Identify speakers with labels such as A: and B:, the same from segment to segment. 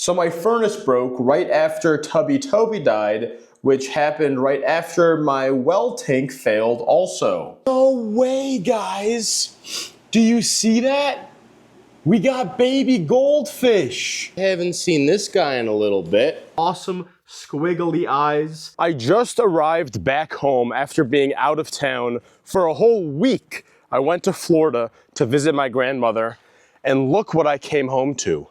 A: So my furnace broke right after Tubby Tobey died, which happened right after my well tank failed also. No way, guys. Do you see that? We got baby goldfish. I haven't seen this guy in a little bit. Awesome squiggly eyes. I just arrived back home after being out of town for a whole week. I went to Florida to visit my grandmother, and look what I came home to.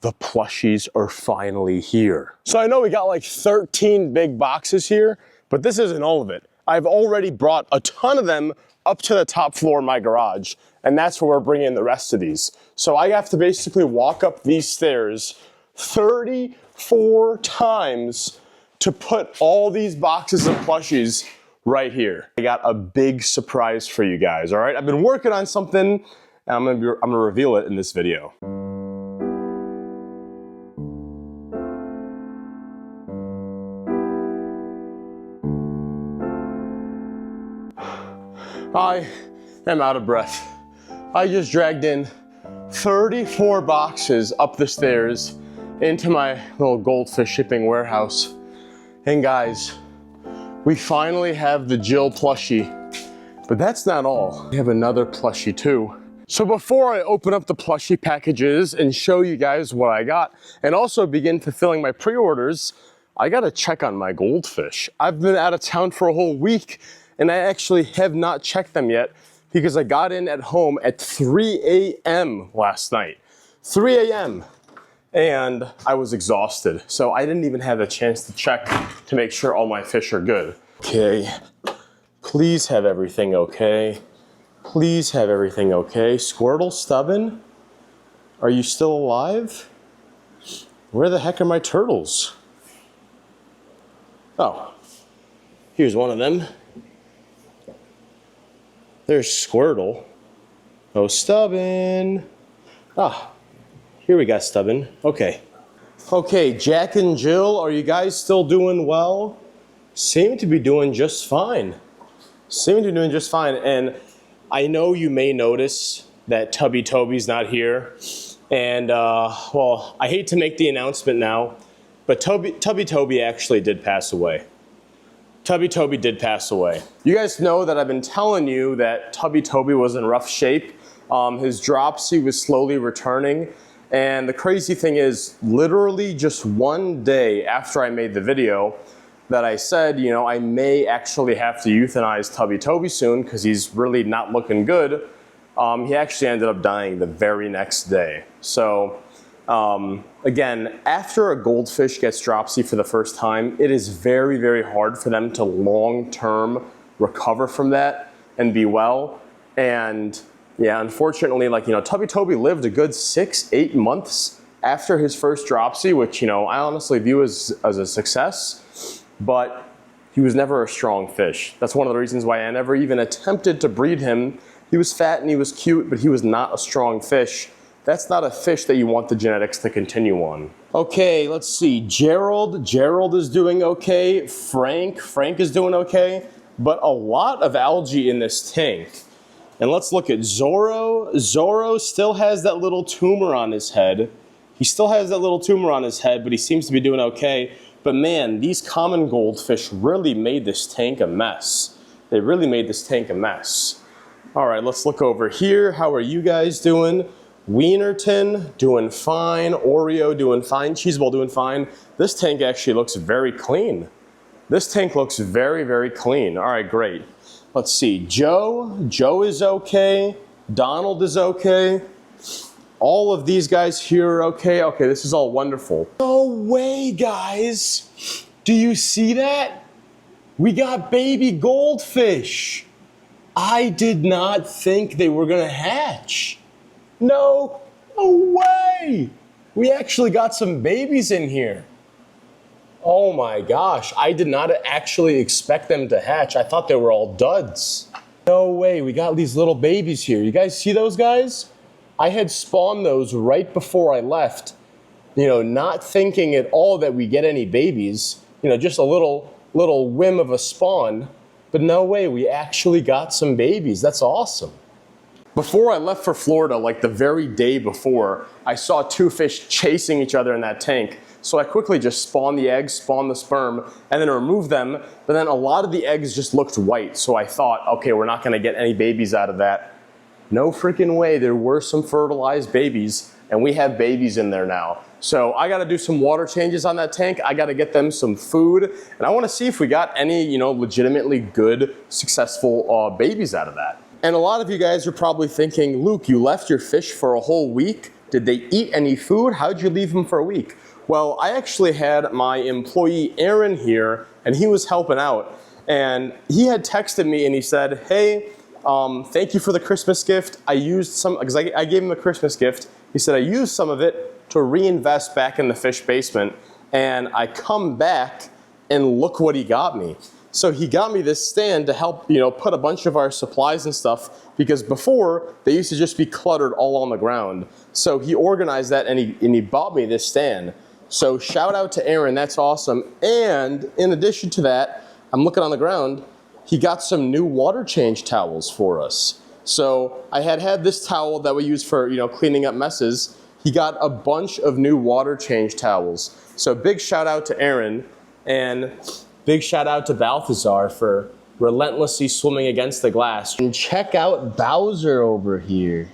A: The plushies are finally here. So I know we got like 13 big boxes here, but this isn't all of it. I've already brought a ton of them up to the top floor of my garage, and that's where we're bringing the rest of these. So I have to basically walk up these stairs 34 times to put all these boxes of plushies right here. I got a big surprise for you guys, all right? I've been working on something, and I'm gonna reveal it in this video. I am out of breath. I just dragged in 34 boxes up the stairs into my little goldfish shipping warehouse. And guys, we finally have the Jill plushie, but that's not all. We have another plushie too. So before I open up the plushie packages and show you guys what I got, and also begin fulfilling my pre-orders, I gotta check on my goldfish. I've been out of town for a whole week, and I actually have not checked them yet because I got in at home at 3 a.m. last night. 3 a.m. and I was exhausted. So I didn't even have a chance to check to make sure all my fish are good. Okay, please have everything okay. Please have everything okay. Squirtle Stubbin, are you still alive? Where the heck are my turtles? Oh, here's one of them. There's Squirtle. Oh, Stubbin. Ah, here we got Stubbin. Okay. Okay, Jack and Jill, are you guys still doing well? Seem to be doing just fine. Seem to be doing just fine. And I know you may notice that Tubby Tobey's not here. And, well, I hate to make the announcement now, but Tubby Tobey actually did pass away. Tubby Tobey did pass away. You guys know that I've been telling you that Tubby Tobey was in rough shape. His dropsy was slowly returning. And the crazy thing is, literally just one day after I made the video that I said, you know, I may actually have to euthanize Tubby Tobey soon because he's really not looking good. He actually ended up dying the very next day. So, again, after a goldfish gets dropsy for the first time, it is very, very hard for them to long-term recover from that and be well. And yeah, unfortunately, like, you know, Tubby Tobey lived a good 6-8 months after his first dropsy, which, you know, I honestly view as a success, but he was never a strong fish. That's one of the reasons why I never even attempted to breed him. He was fat and he was cute, but he was not a strong fish. That's not a fish that you want the genetics to continue on. Okay, let's see. Gerald is doing okay. Frank is doing okay. But a lot of algae in this tank. And let's look at Zorro. Zorro still has that little tumor on his head. He still has that little tumor on his head, but he seems to be doing okay. But man, these common goldfish really made this tank a mess. They really made this tank a mess. All right, let's look over here. How are you guys doing? Wienerton, doing fine. Oreo, doing fine. Cheeseball, doing fine. This tank actually looks very clean. This tank looks very, very clean. All right, great. Let's see. Joe is okay. Donald is okay. All of these guys here are okay. Okay, this is all wonderful. No way, guys. Do you see that? We got baby goldfish. I did not think they were gonna hatch. No way! We actually got some babies in here. Oh my gosh, I did not actually expect them to hatch. I thought they were all duds. No way, we got these little babies here. You guys see those guys? I had spawned those right before I left, you know, not thinking at all that we get any babies, you know, just a little whim of a spawn. But no way, we actually got some babies. That's awesome. Before I left for Florida, like the very day before, I saw two fish chasing each other in that tank. So I quickly just spawned the eggs, spawned the sperm, and then removed them. But then a lot of the eggs just looked white. So I thought, okay, we're not gonna get any babies out of that. No freaking way, there were some fertilized babies, and we have babies in there now. So I gotta do some water changes on that tank. I gotta get them some food, and I wanna see if we got any, legitimately good, successful babies out of that. And a lot of you guys are probably thinking, Luke, you left your fish for a whole week? Did they eat any food? How'd you leave them for a week? Well, I actually had my employee Aaron here, and he was helping out. And he had texted me and he said, hey, thank you for the Christmas gift. I used some, because I gave him a Christmas gift. He said, I used some of it to reinvest back in the fish basement. And I come back and look what he got me. So he got me this stand to help, put a bunch of our supplies and stuff, because before they used to just be cluttered all on the ground. So he organized that and he bought me this stand. So shout out to Aaron, that's awesome. And in addition to that, I'm looking on the ground, he got some new water change towels for us. So I had this towel that we use for, cleaning up messes. He got a bunch of new water change towels. So big shout out to Aaron, and big shout out to Balthazar for relentlessly swimming against the glass. And check out Bowser over here.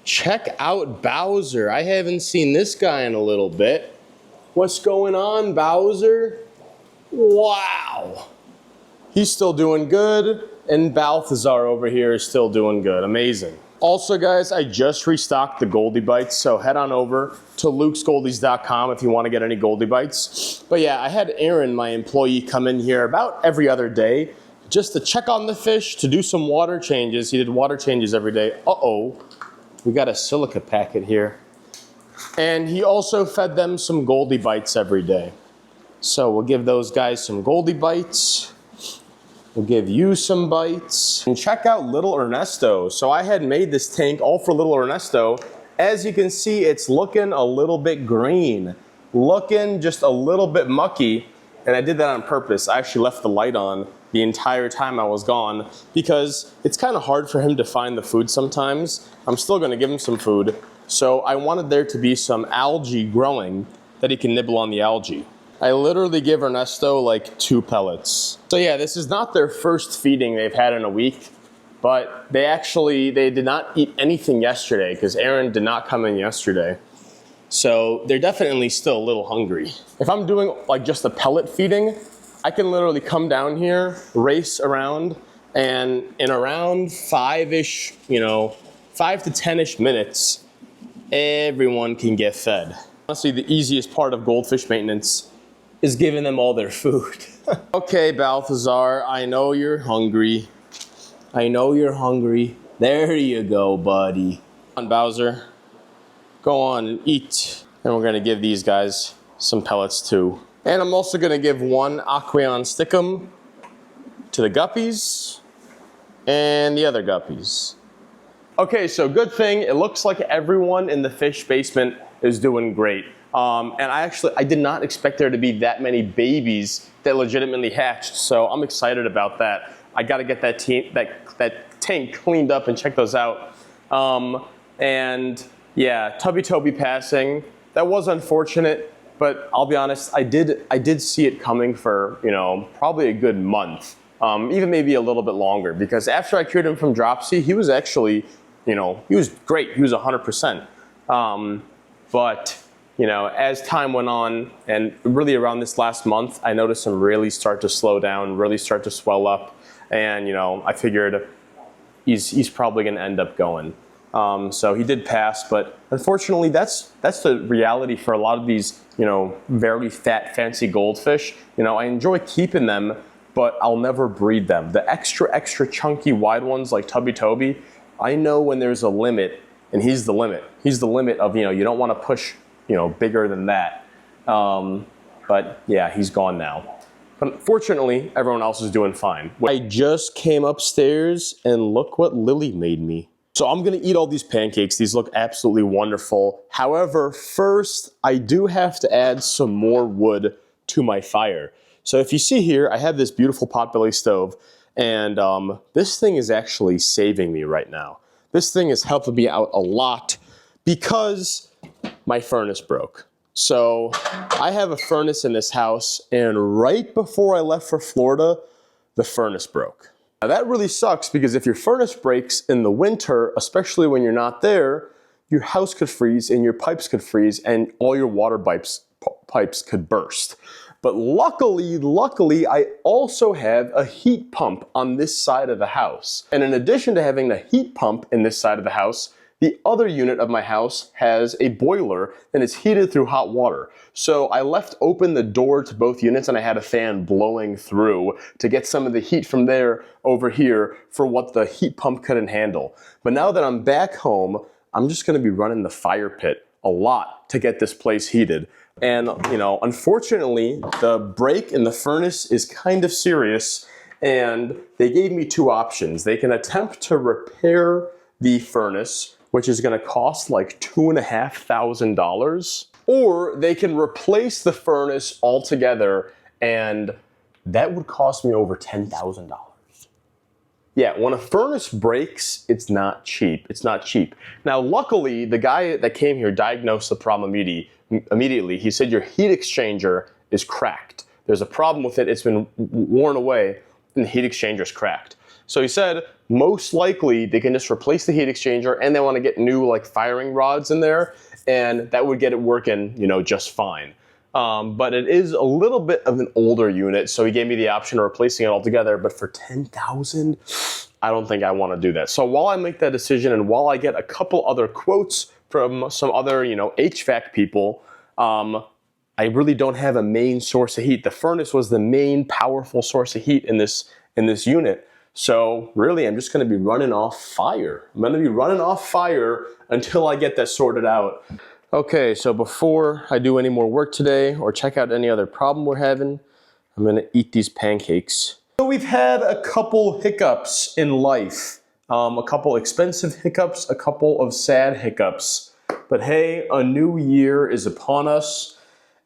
A: Check out Bowser. I haven't seen this guy in a little bit. What's going on, Bowser? Wow. He's still doing good, and Balthazar over here is still doing good. Amazing. Also, guys, I just restocked the Goldie Bites, so head on over to lukesgoldies.com if you want to get any Goldie Bites. But yeah, I had Aaron, my employee, come in here about every other day just to check on the fish, to do some water changes. He did water changes every day. Uh-oh. We got a silica packet here. And he also fed them some Goldie Bites every day. So we'll give those guys some Goldie Bites. We'll give you some bites. And check out little Ernesto. So I had made this tank all for little Ernesto. As you can see, it's looking a little bit green. Looking just a little bit mucky. And I did that on purpose. I actually left the light on the entire time I was gone, because it's kind of hard for him to find the food sometimes. I'm still gonna give him some food. So I wanted there to be some algae growing that he can nibble on the algae. I literally give Ernesto like 2 pellets. So yeah, this is not their first feeding they've had in a week, but they did not eat anything yesterday because Aaron did not come in yesterday. So they're definitely still a little hungry. If I'm doing like just a pellet feeding, I can literally come down here, race around, and in around 5-ish, 5 to 10-ish minutes, everyone can get fed. Honestly, the easiest part of goldfish maintenance is giving them all their food. Okay, Balthazar, I know you're hungry. I know you're hungry. There you go, buddy. Come on, Bowser. Go on, eat. And we're gonna give these guys some pellets too. And I'm also gonna give 1 Aqueon Stickum to the guppies and the other guppies. Okay, so good thing, it looks like everyone in the fish basement is doing great. And I did not expect there to be that many babies that legitimately hatched, so I'm excited about that. I gotta get that tank cleaned up and check those out. And yeah, Tubby Tobey passing, that was unfortunate, but I'll be honest, I did see it coming for, probably a good month, even maybe a little bit longer, because after I cured him from dropsy, he was actually, he was great, he was 100%. But as time went on, and really around this last month, I noticed him really start to slow down, really start to swell up, and I figured he's probably gonna end up going. So he did pass, but unfortunately that's the reality for a lot of these, very fat, fancy goldfish. I enjoy keeping them, but I'll never breed them. The extra chunky wide ones like Tubby Tobey, I know when there's a limit, and he's the limit. He's the limit of, you don't want to push, bigger than that. But yeah, he's gone now. But fortunately, everyone else is doing fine. I just came upstairs and look what Lily made me. So I'm gonna eat all these pancakes. These look absolutely wonderful. However, first, I do have to add some more wood to my fire. So if you see here, I have this beautiful potbelly stove, And this thing is actually saving me right now. This thing is helping me out a lot because my furnace broke. So I have a furnace in this house, and right before I left for Florida, the furnace broke. Now that really sucks because if your furnace breaks in the winter, especially when you're not there, your house could freeze and your pipes could freeze and all your water pipes could burst. But luckily, I also have a heat pump on this side of the house. And in addition to having the heat pump in this side of the house, the other unit of my house has a boiler and it's heated through hot water. So I left open the door to both units and I had a fan blowing through to get some of the heat from there over here for what the heat pump couldn't handle. But now that I'm back home, I'm just gonna be running the fire pit a lot to get this place heated. And you know, unfortunately, the break in the furnace is kind of serious, and they gave me two options. They can attempt to repair the furnace, which is gonna cost like $2,500, or they can replace the furnace altogether, and that would cost me over $10,000. Yeah, when a furnace breaks, it's not cheap. It's not cheap. Now, luckily, the guy that came here diagnosed the problem immediately. He said your heat exchanger is cracked. There's a problem with it. It's been worn away, and the heat exchanger is cracked. So he said, most likely, they can just replace the heat exchanger, and they want to get new like firing rods in there, and that would get it working, you know, just fine. But it is a little bit of an older unit, so he gave me the option of replacing it altogether. But for $10,000, I don't think I want to do that. So while I make that decision, and while I get a couple other quotes from some other, you know, HVAC people, I really don't have a main source of heat. The furnace was the main powerful source of heat in this unit. So really, I'm just going to be running off fire. I'm going to be running off fire until I get that sorted out. Okay, so before I do any more work today or check out any other problem we're having, I'm gonna eat these pancakes. So we've had a couple hiccups in life. A couple expensive hiccups, a couple of sad hiccups. But hey, a new year is upon us,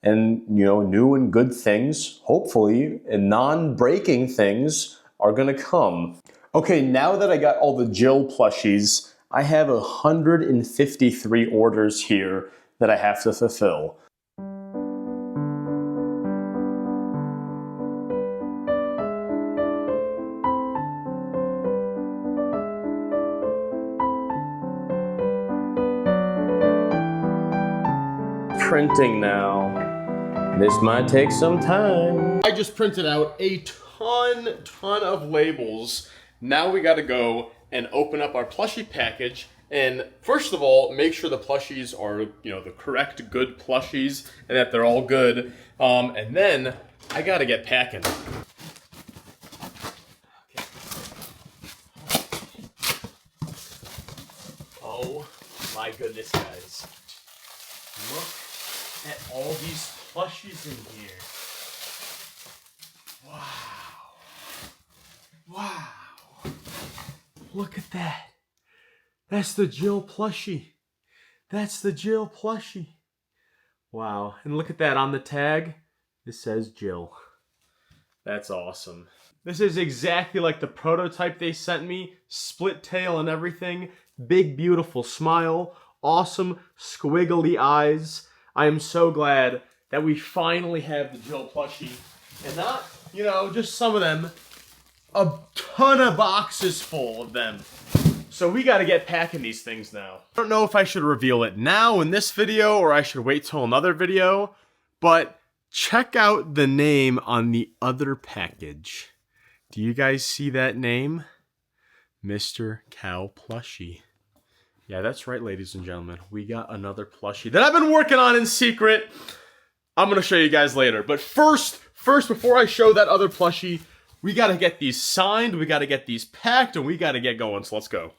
A: and you know, new and good things, hopefully, and non-breaking things are gonna come. Okay, now that I got all the Jill plushies, I have 153 orders here that I have to fulfill. Printing now. This might take some time. I just printed out a ton of labels. Now we gotta go and open up our plushie package, and first of all, make sure the plushies are, you know, the correct good plushies and that they're all good. And then I gotta get packing. Okay. Oh my goodness, guys. Look at all these plushies in here. Wow. Wow. Look at that. That's the Jill plushie. That's the Jill plushie. Wow. And look at that on the tag. It says Jill. That's awesome. This is exactly like the prototype they sent me. Split tail and everything. Big, beautiful smile. Awesome squiggly eyes. I am so glad that we finally have the Jill plushie. And not, you know, just some of them. A ton of boxes full of them. So we gotta get packing these things now. I don't know if I should reveal it now in this video or I should wait till another video, but check out the name on the other package. Do you guys see that name? Mr. Cow Plushie. Yeah, that's right, ladies and gentlemen. We got another plushie that I've been working on in secret. I'm gonna show you guys later. But first, before I show that other plushie, we gotta get these signed, we gotta get these packed, and we gotta get going, so let's go.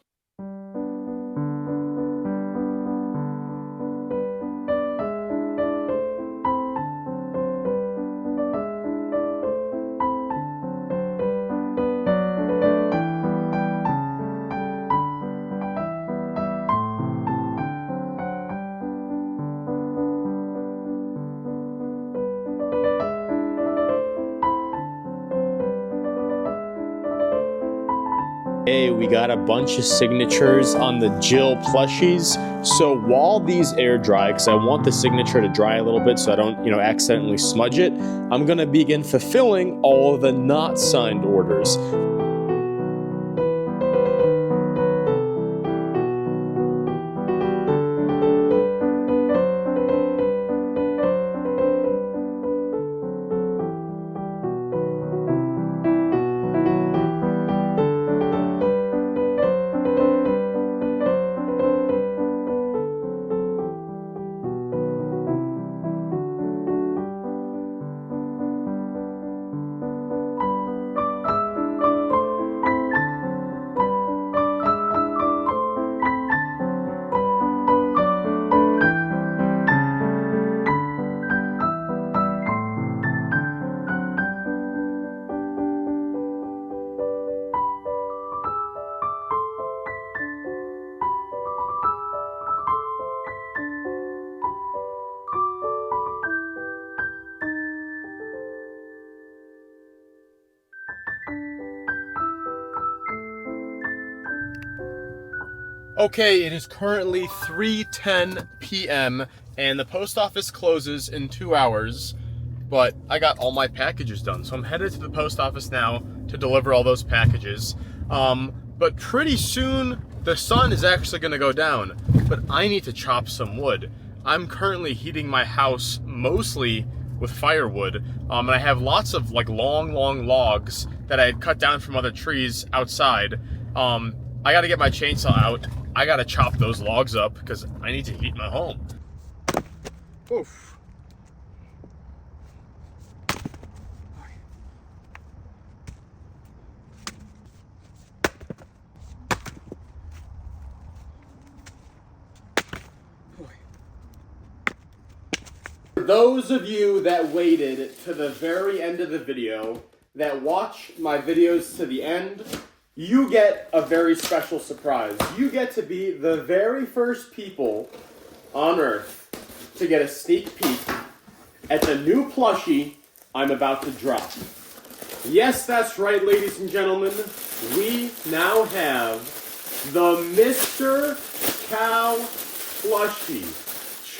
A: Hey, we got a bunch of signatures on the Jill plushies. So while these air dry, because I want the signature to dry a little bit so I don't, accidentally smudge it, I'm gonna begin fulfilling all of the not signed orders. Okay, it is currently 3:10 p.m. and the post office closes in 2 hours, but I got all my packages done. So I'm headed to the post office now to deliver all those packages. But pretty soon the sun is actually gonna go down, but I need to chop some wood. I'm currently heating my house mostly with firewood, and I have lots of long logs that I had cut down from other trees outside. I gotta get my chainsaw out. I gotta chop those logs up because I need to heat my home. Oof. For those of you that waited to the very end of the video, that watch my videos to the end, you get a very special surprise. You get to be the very first people on Earth to get a sneak peek at the new plushie I'm about to drop. Yes, that's right, ladies and gentlemen. We now have the Mr. Cow plushie.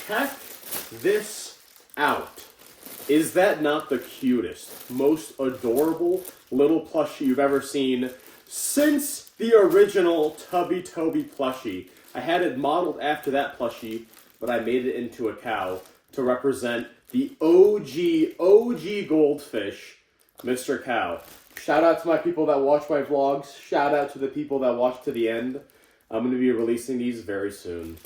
A: Check this out. Is that not the cutest, most adorable little plushie you've ever seen? Since the original Tubby Tobey plushie. I had it modeled after that plushie, but I made it into a cow to represent the OG goldfish, Mr. Cow. Shout out to my people that watch my vlogs. Shout out to the people that watch to the end. I'm going to be releasing these very soon.